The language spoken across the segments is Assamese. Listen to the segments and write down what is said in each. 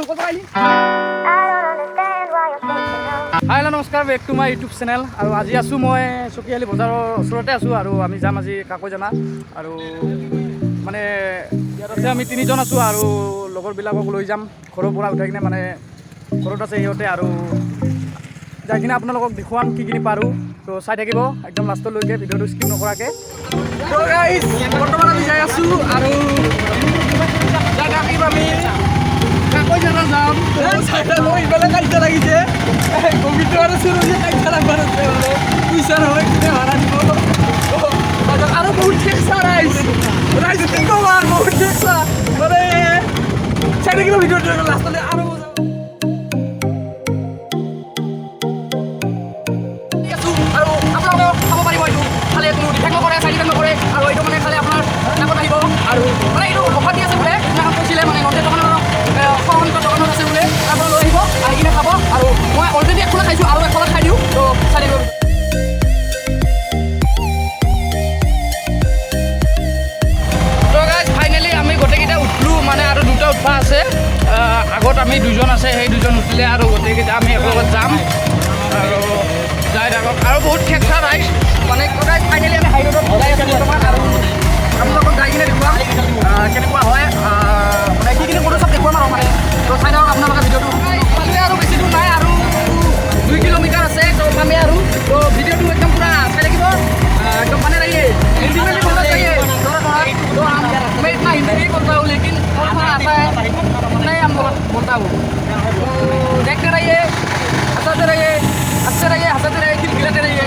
হেল্ল' নমস্কাৰ, back to my YouTube channel. আৰু আজি আছোঁ মই চকিয়ালি বজাৰৰ ওচৰতে আছোঁ আৰু আমি যাম আজি কাকৈজানা। আৰু মানে ইয়াত আছে আমি 3জন আছোঁ আৰু লগৰবিলাকক লৈ যাম ঘৰৰ পৰা উঠাই কিনে, মানে ঘৰত আছে সিহঁতে। আৰু যাই কিনে আপোনালোকক দেখুৱাম কি কিনি পাৰোঁ। তো চাই থাকিব একদম লাষ্টলৈকে, ভিডিঅ'টো স্কিপ নকৰাকৈ। তো গাইজ বৰ্তমান আমি যাই আছোঁ আৰু যাই থাকিম আমি কাকৈজানা যাম। মই ইফালে কাজিয়া লাগিছে কবিটো আৰু চুৰুজি কাজিয়া লাগবাৰ আছে মানে পইচা নহয় কিনে ভাড়া দিব আৰু বহুত ঠেকচা ৰাইজ কি ক'ম আৰু বহুত ঠেকচা মানে চাই থাকিব ভিডিঅ'টো লাষ্টলৈ আৰু আৰু আপোনালোকে খাব পাৰিব। এইটো খালি কোনো ডিফেক্ট নকৰে, চাইড ইফেক্ট নকৰে। আৰু এইটো মানে খালি আপোনাৰ নাকত আহিব আৰু মানে এইটো অফাৰ দি আছে বোলে, সেইদিনাখন কৈছিলে মানে নন্দে দোকানৰ সহন্ত দোকানত আছে বোলে। তাৰপৰা লৈ আহিব আহি কিনে খাব। আৰু মই অলৰেডি এখনে খাইছোঁ আৰু এখনে খাই দিওঁ। তো চাই দিব। তো গাইজ ফাইনেলি আমি গোটেইকেইটা উঠলোঁ, মানে আৰু দুটা উঠা আছে। আগত আমি দুজন আছে, সেই দুজন উঠিলে আৰু গোটেইকেইটা আমি একেলগত যাম আৰু যাই থাকক। আৰু বহুত ঠেকচা ৰাইজ মানে ফাইনেলি আমি হাইৰোডত যাই আছোঁ বৰ্তমান। আৰু আপোনালোকক যাই কিনে দেখুৱাম কেনেকুৱা হয়, মানে সেইখিনি ফটো চব দেখুৱাম আৰু মানে। তো চাই থাকক আপোনালোকে ভিডিঅ'টো। ভালকৈ আৰু বেছি দূৰ নাই, আৰু 2 কিলোমিটাৰ আছে। তো আমি আৰু তো ভিডিঅ'টো একদম পুৰা চাই থাকিব एकदम बने रहिए। हिंदी में भी बोलना चाहिए थोड़ा थोड़ा। तो मैं इतना हिंदी नहीं बोलता हूँ, लेकिन थोड़ा आता है, इतना ही हम बोलता हूँ। तो देखते रहिए, हंसते रहिए, हंसते रहिए, हंसते रहिए, खिलखिलाते रहिए।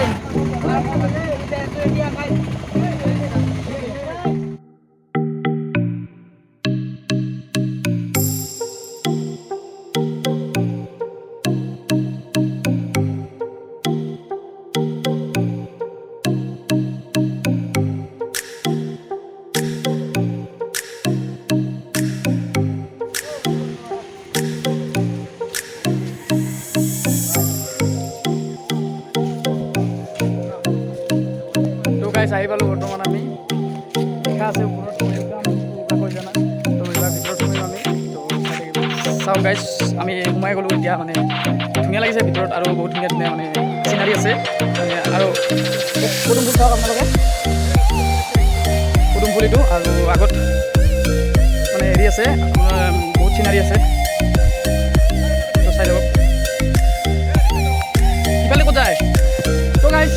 আহি পালোঁ বৰ্তমান আমি লিখা আছে ওপৰত কাকৈজানা। তো এইবাৰ ভিতৰত সোমাম আমি। তো চাওক গাইজ আমি সোমাই গ'লোঁ এতিয়া। মানে ধুনীয়া লাগিছে ভিতৰত আৰু বহুত ধুনীয়া ধুনীয়া মানে চিনাৰী আছে। আৰু পদুম ফুল চাওক আপোনালোকে, পদুম ফুল এইটো। আৰু আগত মানে হেৰি আছে, আপোনাৰ বহুত চিনাৰী আছে। তো চাই লওক ইফালে ক'ত যায়। তো গাইজ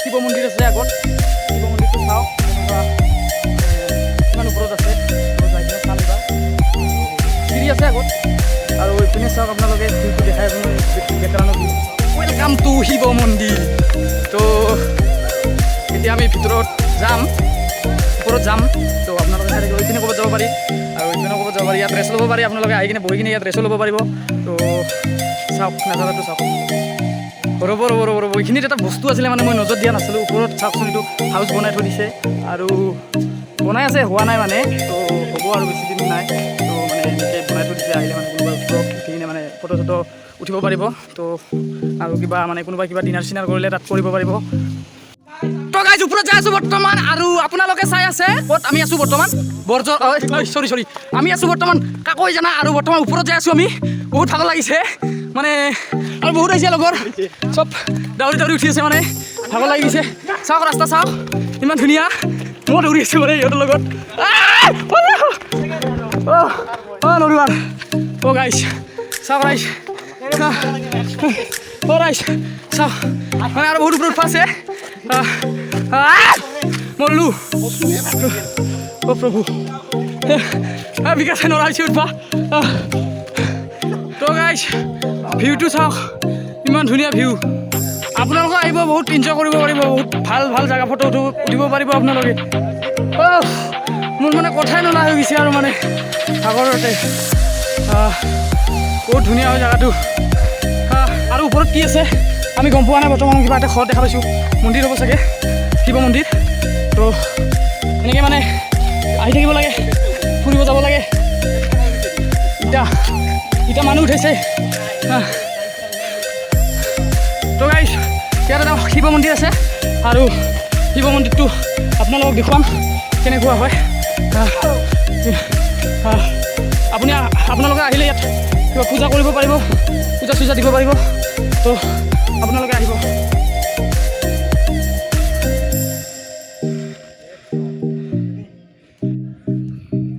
শিৱ মন্দিৰ আছে আগত, শিৱ মন্দিৰটো চাওক কেনেকুৱা কিমান ওপৰত আছে। যাই কিনে চাম এবাৰ। চিৰি আছে আগত আৰু এইপিনে চাওক আপোনালোকে ভিউটো দেখাই বেটাৰানো ভিউ। ৱেলকাম টু শিৱ মন্দিৰ। তো এতিয়া আমি ভিতৰত যাম, ওপৰত যাম। তো আপোনালোকে চাই থাকিব। এইপিনে ক'ৰবাত যাব পাৰি আৰু এইপিনে ক'ৰবাত যাব পাৰি। ইয়াত ৰেষ্ট ল'ব পাৰি, আপোনালোকে আহি কিনে বহি কিনে ইয়াত ৰেষ্ট ল'ব পাৰিব। তো চাওক নাজাৰাটো চাওক। ৰ'ব ৰ'ব ৰ'ব ৰ'ব এইখিনিত এটা বস্তু আছিলে, মানে মই নজৰ দিয়া নাছিলোঁ। ওপৰত চাওকচোন, এইটো হাউচ বনাই থৈ দিছে আৰু বনাই আছে, হোৱা নাই মানে। তো হ'ব আৰু বেছি দিন নাই। তো মানে এনেকৈ বনাই থৈ দিছে, আহিলে মানে কোনোবা ওপৰত উঠি কিনে মানে ফটো চটো উঠিব পাৰিব। তো আৰু কিবা মানে কোনোবাই কিবা ডিনাৰ চিনাৰ কৰিলে তাত কৰিব পাৰিব। তো গাইজ ওপৰত যাই আছোঁ বৰ্তমান। আৰু আপোনালোকে চাই আছে ক'ত আমি আছোঁ বৰ্তমান, চৰি আমি আছোঁ বৰ্তমান কাকৈজানা। আৰু বৰ্তমান ওপৰত যাই আছোঁ আমি। বহুত ভাগৰ লাগিছে মানে, আৰু বহুত আহিছে লগৰ, চব দাউৰি দাউৰি উঠি আছে, মানে ভাগৰ লাগি গৈছে। চাওক ৰাস্তা চাওক ইমান ধুনীয়া। মই দৌৰি আছোঁ মানে ইহঁতৰ লগত। নদৌৰ গাইজ চাওক ৰাইজ, ৰাইজ চাওক মানে আৰু বহুত ওপৰত উঠা আছে। মৰলোঁ প্ৰভু বিকাশে নৰাইছে উঠবা। তো গাইজ ভিউটো চাওক ইমান ধুনীয়া ভিউ। আপোনালোকে আহিব, বহুত এনজয় কৰিব পাৰিব, বহুত ভাল ভাল জেগা ফটো উঠিব পাৰিব আপোনালোকে। মোৰ মানে কথাই নলা হৈ গৈছে আৰু মানে সাগৰতে। বহুত ধুনীয়া হয় জেগাটো। আৰু ওপৰত কি আছে আমি গম পোৱা নাই বৰ্তমান। কিবা এটা ঘৰত দেখা পাইছোঁ, মন্দিৰ হ'ব চাগে, শিৱ মন্দিৰ। তো এনেকৈ মানে আহি থাকিব লাগে, ফুৰিব যাব লাগে। এতিয়া মানুহ উঠাইছে। তো গাইজ ইয়াত এটা শিৱ মন্দিৰ আছে আৰু শিৱ মন্দিৰটো আপোনালোকক দেখুৱাম। কেনেকুৱা হয় আপোনালোকে আহিলে ইয়াত কিবা পূজা কৰিব পাৰিব, পূজা চূজা দিব পাৰিব, তো আপোনালোকে আহিব।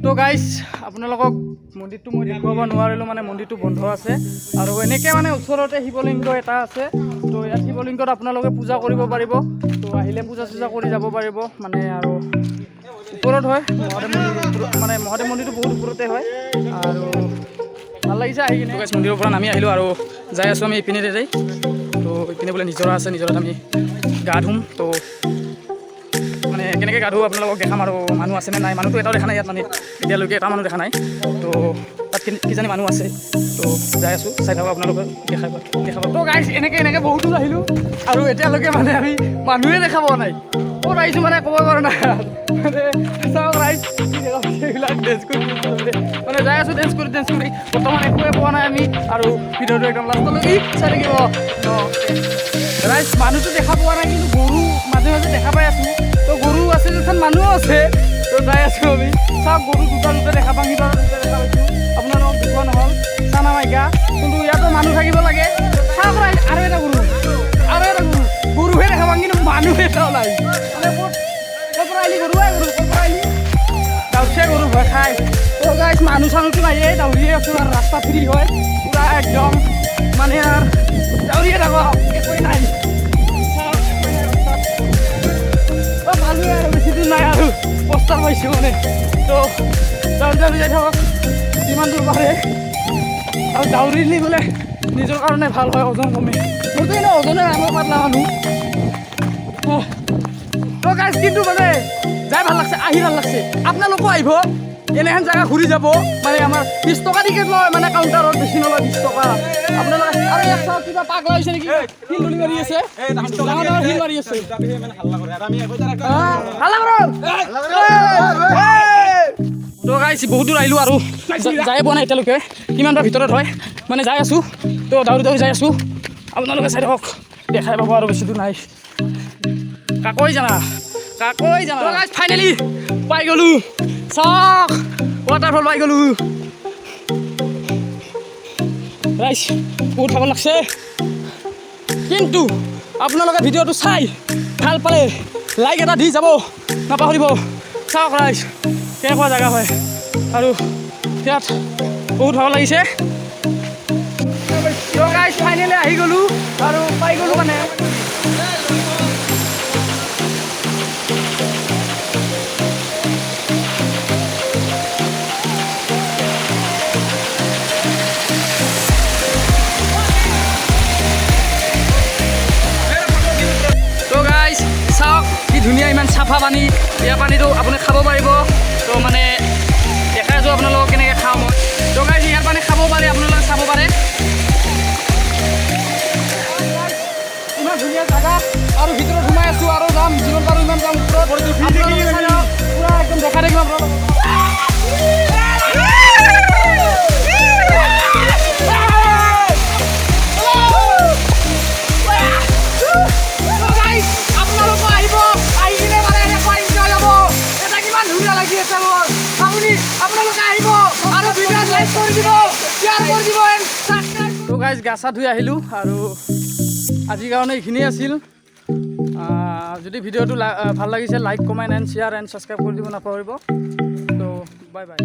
তো গাইজ আপোনালোকক মন্দিৰটো মই দেখুৱাব নোৱাৰিলোঁ, মানে মন্দিৰটো বন্ধ আছে আৰু এনেকৈ মানে ওচৰতে শিৱলিংগ এটা আছে। তো ইয়াত শিৱলিংগত আপোনালোকে পূজা কৰিব পাৰিব, তো আহিলে পূজা চূজা কৰি যাব পাৰিব। মানে আৰু ওপৰত হয় মহাদেৱ মন্দিৰ, মানে মহাদেৱ মন্দিৰটো বহুত ওপৰতে হয় আৰু ভাল লাগিছে আহি কিনে। গাইজ মন্দিৰৰ পৰা নামি আহিলোঁ আৰু যাই আছোঁ আমি ইপিনে দেই। তো ইপিনে বোলে নিজৰা আছে, নিজৰাত আমি গা ধুম। তো মানে কেনেকৈ গা ধুওঁ আপোনালোকক দেখাম আৰু মানুহ আছেনে নাই। মানুহটো এটাও দেখা নাই ইয়াত, মানে এতিয়ালৈকে এটা মানুহ দেখা নাই। তো তাত কিজানি মানুহ আছে, তো যাই আছোঁ, চাই থাকক আপোনালোকে দেখাব। তো গাইজ এনেকৈ বহুত দূৰ আহিলোঁ আৰু এতিয়ালৈকে মানে আমি মানুহে দেখা পোৱা নাই। ক'ত আহিছোঁ মানে ক'ব পৰা নাই। মানে চাওক ৰাইজ এইবিলাক ডেন্স কৰি মানে যাই আছোঁ ডেন্স কৰি বৰ্তমান একোৱে পোৱা নাই আমি। আৰু ভিডিঅ'টো একদম লাষ্টলৈকে চাই থাকিব। ৰাইজ মানুহটো দেখা পোৱা নাই, কিন্তু গৰু মাজে মাজে দেখা পাই আছোঁ। তো গৰু আছে যেন মানুহো আছে। তো যাই আছোঁ আমি, চাওক গৰু দুটা দেখা পাওঁ, সিবাৰ দুটা দেখা পাইছোঁ। আপোনালোকক দেখুওৱা নহ'ল চানা মাইকা, কিন্তু ইয়াতো মানুহ থাকিব লাগে। চাওক ৰাইজ আৰু এটা গৰুহে দেখা পাওঁ, কিন্তু মানুহ এটাও নাই। মানে ক'ৰ পৰা আহিলি গৰু গাঁৱলীয়া গৰু ভয় খাই। তো গাইজ মানুহ চানুহটো নাইয়ে, দাউৰিয়ে আছোঁ আৰু ৰাস্তা ফ্ৰী হয় পূৰা একদম, মানে আৰু দাউৰিয়ে থাকোঁ একোৱেই নাই। ভালোৱে আৰু বেছি দূৰ নাই আৰু পোষ্টাৰ পাইছোঁ মানে। তো দাউৰি যাই থাকক যিমান দূৰ পাৰে, আৰু দাউৰিলে বোলে নিজৰ কাৰণে ভাল হয়, ওজন কমে। মোৰতো এনেও ওজনে আমাৰ পাতলা মানুহ। তো গাইজ কিন্তু মানে যাই ভাল লাগছে, আহি ভাল লাগছে। আপোনালোকো আহিব, এনেহেন জেগা ঘূৰি যাব। মানে আমাৰ 20 টকা টিকেট লয়, মানে কাউণ্টাৰত বেছি নলয় 20 টকা। আপোনালোকে আৰু এক চাওক কিবা পাগলা হৈছে নেকি, শিল তুলি মাৰি আছে, ডাঙৰ ডাঙৰ শিল মাৰি আছে। তো গাইজ বহুত দূৰ আহিলোঁ আৰু যাই পোৱা নাই এতিয়ালৈকে, কিমান বাৰ ভিতৰত হয় মানে যাই আছোঁ। তো দাউৰি যাই আছোঁ, আপোনালোকে চাই থাকক, দেখাই পাব আৰু বেছি দূৰ নাই। কাকৈ জানা গাইজ ফাইনেলি পাই গ'লোঁ, চাওক ৱাটাৰফল পাই গ'লোঁ। ৰাইজ বহুত ভাগৰ লাগছে, কিন্তু আপোনালোকে ভিডিঅ'টো চাই ভাল পালে লাইক এটা দি যাব নাপাহৰিব। চাওক ৰাইজ কেনেকুৱা জেগা হয়, আৰু ইয়াত বহুত ভাগৰ লাগিছে। গাইজ ফাইনেলি আহি গ'লোঁ আৰু পাই গ'লোঁ মানে। চাওক কি ধুনীয়া, ইমান চাফা পানী। ইয়াৰ পানীটো আপুনি খাব পাৰিব। তো মানে দেখাই আছোঁ আপোনালোকক কেনেকৈ খাওঁ মই। তো গাইজ ইয়াৰ পানী খাব পাৰে, আপোনালোকে চাব পাৰে। ইমান ধুনীয়া জেগা, আৰু ভিতৰত সোমাই আছোঁ আৰু যাম, যিমান পাৰোঁ ইমান যাম ওপৰত। পূৰা একদম দেখাই থাকিম আপোনালোকক। তো গাইজ গা চা ধুই আহিলোঁ আৰু আজিৰ কাৰণে এইখিনিয়ে আছিল। যদি ভিডিঅ'টো ভাল লাগিছে like comment and share and subscribe কৰি দিব নাপাহৰিব। তো বাই বাই।